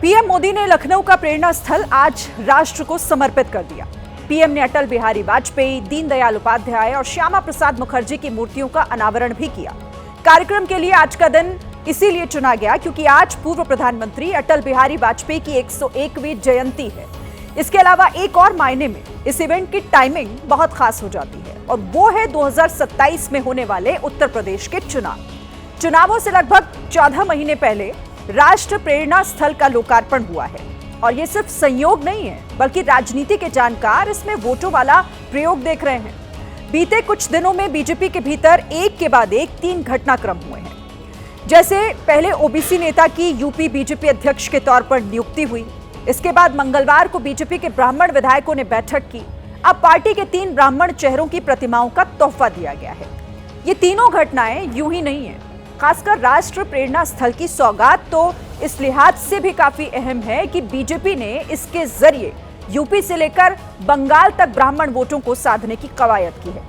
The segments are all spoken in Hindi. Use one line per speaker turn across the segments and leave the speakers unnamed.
पीएम मोदी ने लखनऊ का प्रेरणा स्थल आज राष्ट्र को समर्पित कर दिया। पीएम ने अटल बिहारी वाजपेयी, दीनदयाल उपाध्याय और श्यामा प्रसाद मुखर्जी की मूर्तियों का अनावरण भी किया। कार्यक्रम के लिए आज का दिन इसीलिए चुना गया क्योंकि आज पूर्व प्रधानमंत्री अटल बिहारी वाजपेयी की 101वीं जयंती है। इसके अलावा एक और मायने में इस इवेंट की टाइमिंग बहुत खास हो जाती है और वो है 2027 में होने वाले उत्तर प्रदेश के चुनावों से लगभग 14 महीने पहले राष्ट्र प्रेरणा स्थल का लोकार्पण हुआ है। और ये सिर्फ संयोग नहीं है बल्कि राजनीति के जानकार इसमें वोटों वाला प्रयोग देख रहे हैं। बीते कुछ दिनों में बीजेपी के भीतर एक के बाद एक 3 घटनाक्रम हुए हैं। जैसे पहले ओबीसी नेता की यूपी बीजेपी अध्यक्ष के तौर पर नियुक्ति हुई। इसके बाद मंगलवार को बीजेपी के ब्राह्मण विधायकों ने बैठक की। अब पार्टी के 3 ब्राह्मण चेहरों की प्रतिमाओं का तोहफा दिया गया है। ये तीनों घटनाएं यूं ही नहीं है। खासकर राष्ट्र प्रेरणा स्थल की सौगात तो इस लिहाज से भी काफी अहम है कि बीजेपी ने इसके जरिए यूपी से लेकर बंगाल तक ब्राह्मण वोटों को साधने की कवायद की है।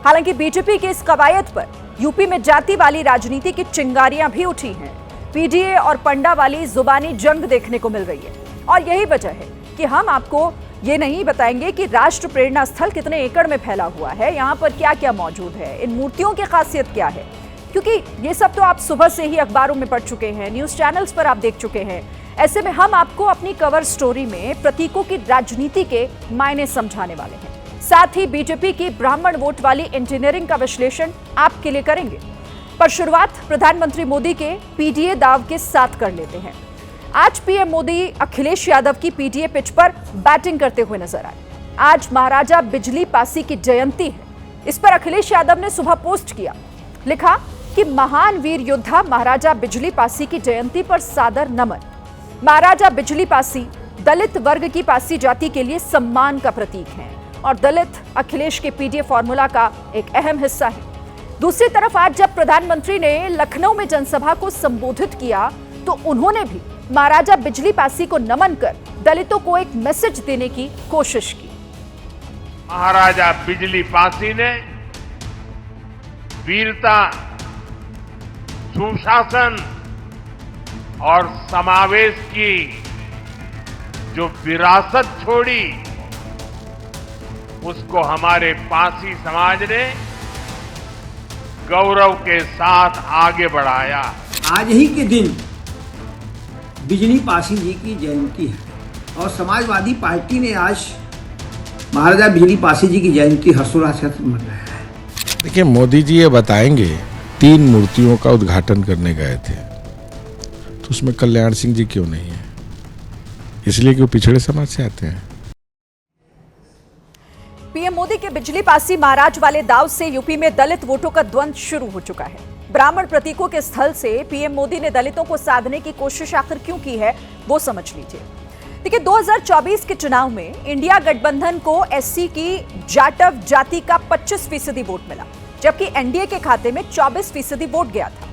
हालांकि बीजेपी के इस कवायद पर यूपी में जाति वाली राजनीति की चिंगारियां भी उठी हैं। पीडीए और पंडा वाली जुबानी जंग देखने को मिल रही है और यही वजह है कि हम आपको ये नहीं बताएंगे कि राष्ट्र प्रेरणा स्थल कितने एकड़ में फैला हुआ है, यहाँ पर क्या क्या मौजूद है, इन मूर्तियों की खासियत क्या है, क्योंकि ये सब तो आप सुबह से ही अखबारों में पढ़ चुके हैं, न्यूज चैनल्स पर आप देख चुके हैं। ऐसे में हम आपको अपनी कवर स्टोरी में प्रतीकों की राजनीति के मायने समझाने वाले हैं। साथ ही बीजेपी की ब्राह्मण वोट वाली इंजीनियरिंग का विश्लेषण आपके लिए करेंगे। पर शुरुआत प्रधानमंत्री मोदी के पीडीए दाव के साथ कर लेते हैं। आज पीएम मोदी अखिलेश यादव की पीडीए पिच पर बैटिंग करते हुए नजर आए। आज महाराजा बिजली पासी की जयंती है। इस पर अखिलेश यादव ने सुबह पोस्ट किया, लिखा कि महान वीर योद्धा महाराजा बिजली पासी की जयंती पर सादर नमन। महाराजा बिजली पासी दलित वर्ग की पासी जाति के लिए सम्मान का प्रतीक हैं और दलित अखिलेश के पीडीए फॉर्मूला का एक अहम हिस्सा है। दूसरी तरफ आज जब प्रधानमंत्री ने लखनऊ में जनसभा को संबोधित किया तो उन्होंने भी महाराजा बिजली पासी को नमन कर दलितों को एक मैसेज देने की कोशिश की।
महाराजा बिजली पासी ने वीरता, सुशासन और समावेश की जो विरासत छोड़ी, उसको हमारे पासी समाज ने गौरव के साथ आगे बढ़ाया।
आज ही के दिन बिजली पासी जी की जयंती है और समाजवादी पार्टी ने आज महाराजा बिजली पासी जी की जयंती हर्षोल्लास के साथ मनाया है।
देखिए, मोदी जी ये बताएंगे 3 मूर्तियों का उद्घाटन करने गए थे, तो उसमें कल्याण सिंह जी क्यों नहीं है? इसलिए कि वो पिछड़े समाज से आते हैं।
पीएम मोदी के बिजली पासी महाराज वाले दाव से यूपी में दलित वोटों का द्वंद्व शुरू हो चुका है। ब्राह्मण प्रतीकों के स्थल से पीएम मोदी ने दलितों को साधने की कोशिश आखिर क्यों की है, वो समझ लीजिए। देखिए, 2024 के चुनाव में इंडिया गठबंधन को एससी की जाटव जाति का 25% वोट मिला, जबकि एनडीए के खाते में 24% वोट गया था।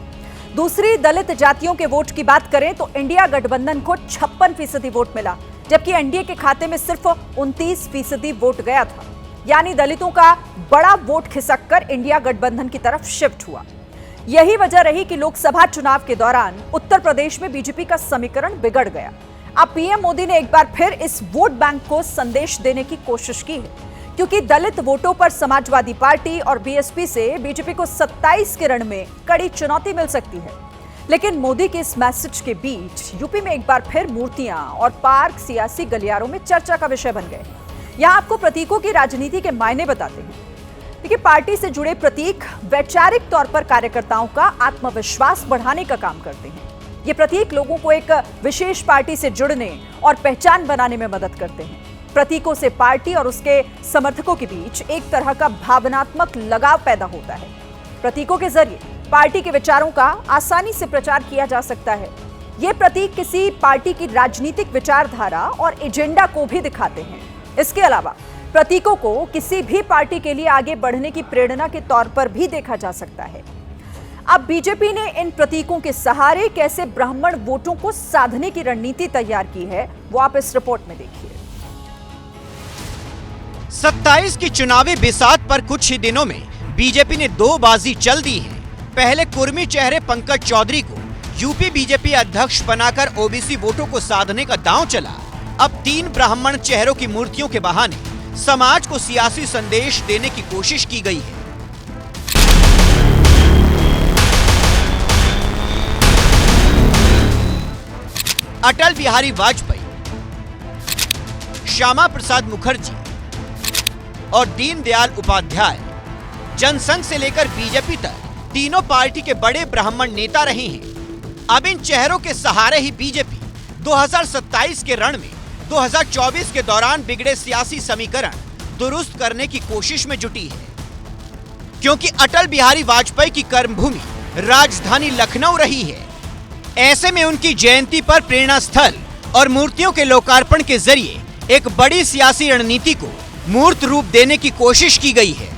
दूसरी दलित जातियों के वोट की बात करें तो इंडिया गठबंधन को 56% वोट मिला, जबकि एनडीए के खाते में सिर्फ 29% वोट गया था। यानी दलितों का बड़ा वोट खिसककर इंडिया गठबंधन की तरफ शिफ्ट हुआ। यही वजह रही कि लोकसभा चुनाव के दौरान उत्तर प्रदेश में बीजेपी का समीकरण बिगड़ गया। अब पीएम मोदी ने एक बार फिर इस वोट बैंक को संदेश देने की कोशिश की है, क्योंकि दलित वोटों पर समाजवादी पार्टी और बीएसपी से बीजेपी को 27 के रण में कड़ी चुनौती मिल सकती है। लेकिन मोदी के इस मैसेज के बीच यूपी में एक बार फिर मूर्तियां और पार्क सियासी गलियारों में चर्चा का विषय बन गए। यहां आपको प्रतीकों की राजनीति के मायने बताते हैं। देखिए, पार्टी से जुड़े प्रतीक वैचारिक तौर पर कार्यकर्ताओं का आत्मविश्वास बढ़ाने का काम करते हैं। ये प्रतीक लोगों को एक विशेष पार्टी से जुड़ने और पहचान बनाने में मदद करते हैं। प्रतीकों से पार्टी और उसके समर्थकों के बीच एक तरह का भावनात्मक लगाव पैदा होता है। प्रतीकों के जरिए पार्टी के विचारों का आसानी से प्रचार किया जा सकता है। ये प्रतीक किसी पार्टी की राजनीतिक विचारधारा और एजेंडा को भी दिखाते हैं। इसके अलावा प्रतीकों को किसी भी पार्टी के लिए आगे बढ़ने की प्रेरणा के तौर पर भी देखा जा सकता है। अब बीजेपी ने इन प्रतीकों के सहारे कैसे ब्राह्मण वोटों को साधने की रणनीति तैयार की है, वो आप इस रिपोर्ट में देखिए।
27 की चुनावी बिसात पर कुछ ही दिनों में बीजेपी ने 2 बाजी चल दी है। पहले कुर्मी चेहरे पंकज चौधरी को यूपी बीजेपी अध्यक्ष बनाकर ओबीसी वोटों को साधने का दांव चला, अब 3 ब्राह्मण चेहरों की मूर्तियों के बहाने समाज को सियासी संदेश देने की कोशिश की गई है। अटल बिहारी वाजपेयी, श्यामा प्रसाद मुखर्जी और दीनदयाल उपाध्याय जनसंघ से लेकर बीजेपी तक तीनों पार्टी के बड़े ब्राह्मण नेता रहे हैं। अब इन चेहरों के सहारे ही बीजेपी 2027 के रण में 2024 के दौरान बिगड़े सियासी समीकरण दुरुस्त करने की कोशिश में जुटी है, क्योंकि अटल बिहारी वाजपेयी की कर्मभूमि राजधानी लखनऊ रही है। ऐसे में उनकी जयंती पर प्रेरणा स्थल और मूर्तियों के लोकार्पण के जरिए एक बड़ी सियासी रणनीति को मूर्त रूप देने की कोशिश की गई है।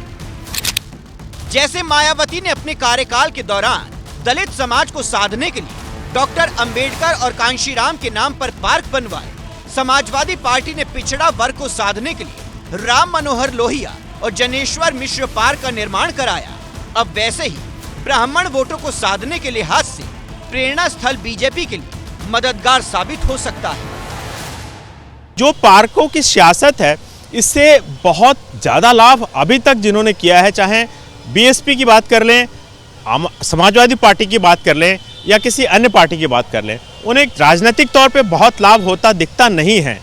जैसे मायावती ने अपने कार्यकाल के दौरान दलित समाज को साधने के लिए डॉक्टर अंबेडकर और कांशीराम के नाम पर पार्क बनवाए, समाजवादी पार्टी ने पिछड़ा वर्ग को साधने के लिए राम मनोहर लोहिया और जनेश्वर मिश्र पार्क का निर्माण कराया। अब वैसे ही ब्राह्मण वोटों को साधने के लिहाज से प्रेरणा स्थल बीजेपी के लिए मददगार साबित हो सकता है।
जो पार्कों की सियासत है, इससे बहुत ज्यादा लाभ अभी तक जिन्होंने किया है, चाहे बीएसपी की बात कर लें, समाजवादी पार्टी की बात कर लें या किसी अन्य पार्टी की बात कर लें, उन्हें राजनीतिक तौर पे बहुत लाभ होता दिखता नहीं है।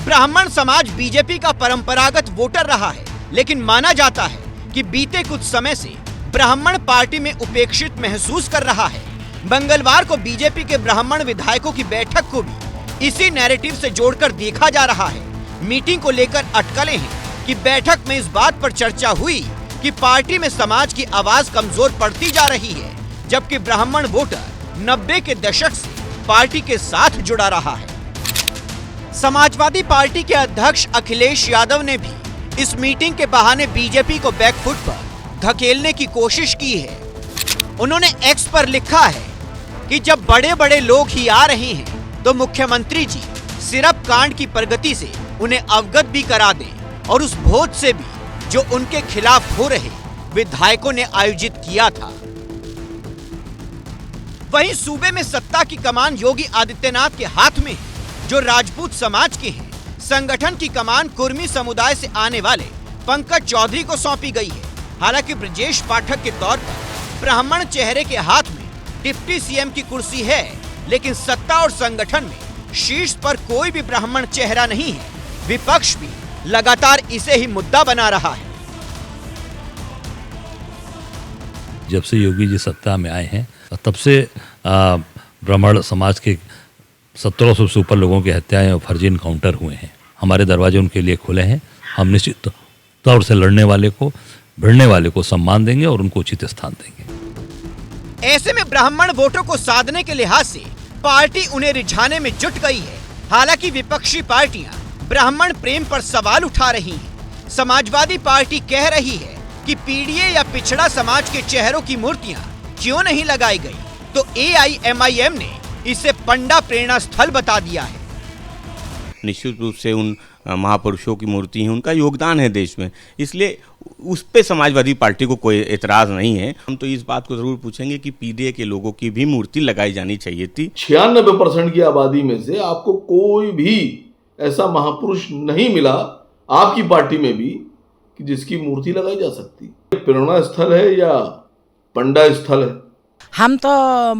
ब्राह्मण समाज बीजेपी का परंपरागत वोटर रहा है, लेकिन माना जाता है कि बीते कुछ समय से ब्राह्मण पार्टी में उपेक्षित महसूस कर रहा है। मंगलवार को बीजेपी के ब्राह्मण विधायकों की बैठक को भी इसी नैरेटिव से जोड़कर देखा जा रहा है। मीटिंग को लेकर अटकलें हैं कि बैठक में इस बात पर चर्चा हुई कि पार्टी में समाज की आवाज कमजोर पड़ती जा रही है, जबकि ब्राह्मण वोटर 90 के दशक से पार्टी के साथ जुड़ा रहा है। समाजवादी पार्टी के अध्यक्ष अखिलेश यादव ने भी इस मीटिंग के बहाने बीजेपी को बैकफुट पर धकेलने की कोशिश की है। उन्होंने एक्स पर लिखा है कि जब बड़े बड़े लोग ही आ रहे हैं तो मुख्यमंत्री जी सिरप कांड की प्रगति से उन्हें अवगत भी करा दें और उस भोज से भी जो उनके खिलाफ हो रहे विधायकों ने आयोजित किया था। वहीं सूबे में सत्ता की कमान योगी आदित्यनाथ के हाथ में है, जो राजपूत समाज के हैं। संगठन की कमान कुर्मी समुदाय से आने वाले पंकज चौधरी को सौंपी गई है। हालांकि ब्रजेश पाठक के तौर पर ब्राह्मण चेहरे के हाथ में डिप्टी सीएम की कुर्सी है, लेकिन सत्ता और संगठन में शीर्ष पर कोई भी ब्राह्मण चेहरा नहीं है। विपक्ष भी लगातार इसे ही मुद्दा बना रहा है।
जब से योगी जी सत्ता में आए हैं तब से ब्राह्मण समाज के 1700 से ऊपर लोगों की हत्याएं और फर्जी इनकाउंटर हुए हैं। हमारे दरवाजे उनके लिए खुले हैं। हम निश्चित तौर से लड़ने वाले को, भिड़ने वाले को सम्मान देंगे और उनको उचित स्थान देंगे।
ऐसे में ब्राह्मण वोटों को साधने के लिहाज से पार्टी उन्हें रिझाने में जुट गई है। हालांकि विपक्षी पार्टियां ब्राह्मण प्रेम पर सवाल उठा रही हैं। समाजवादी पार्टी कह रही है कि पीडीए या पिछड़ा समाज के चेहरों की मूर्तियां क्यों नहीं लगाई गई, तो AIMIM ने इसे पंडा प्रेरणा स्थल बता दिया है।
निश्चित रूप से उन महापुरुषों की मूर्ति है, उनका योगदान है देश में, इसलिए उस पे समाजवादी पार्टी को कोई एतराज नहीं है। हम तो इस बात को जरूर पूछेंगे कि पीडीए के लोगों की भी मूर्ति लगाई जानी चाहिए थी।
96% की आबादी में से आपको कोई भी ऐसा महापुरुष नहीं मिला आपकी पार्टी में भी कि जिसकी मूर्ति लगाई जा सकती। प्रेरणा स्थल है या पंडा स्थल है?
हम तो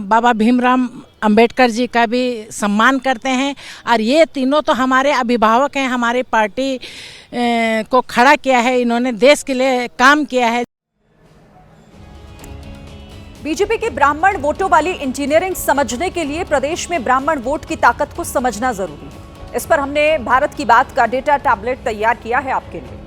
बाबा भीमराव अंबेडकर जी का भी सम्मान करते हैं और ये तीनों तो हमारे अभिभावक हैं। हमारी पार्टी को खड़ा किया है, इन्होंने देश के लिए काम किया है।
बीजेपी के ब्राह्मण वोटों वाली इंजीनियरिंग समझने के लिए प्रदेश में ब्राह्मण वोट की ताकत को समझना जरूरी है। इस पर हमने भारत की बात का डेटा टैबलेट तैयार किया है आपके लिए।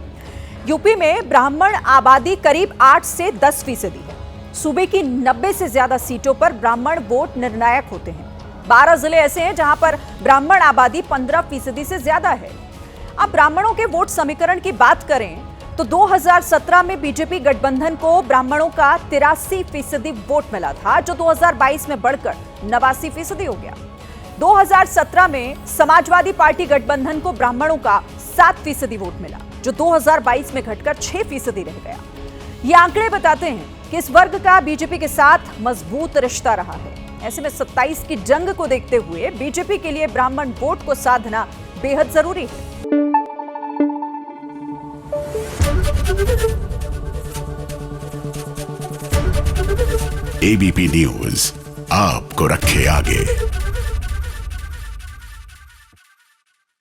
यूपी में ब्राह्मण आबादी करीब 8 से 10% है। सूबे की 90 से ज्यादा सीटों पर ब्राह्मण वोट निर्णायक होते हैं। 12 जिले ऐसे हैं जहां पर ब्राह्मण आबादी 15% से ज्यादा है। अब ब्राह्मणों के वोट समीकरण की बात करें तो 2017 में बीजेपी गठबंधन को ब्राह्मणों का 83% वोट मिला था, जो 2022 में बढ़कर 89% हो गया। 2017 में समाजवादी पार्टी गठबंधन को ब्राह्मणों का 7% वोट मिला, जो 2022 में घटकर 6% रह गया। ये आंकड़े बताते हैं कि इस वर्ग का बीजेपी के साथ मजबूत रिश्ता रहा है। ऐसे में 27 की जंग को देखते हुए बीजेपी के लिए ब्राह्मण वोट को साधना बेहद जरूरी है।
एबीपी न्यूज आपको रखे आगे।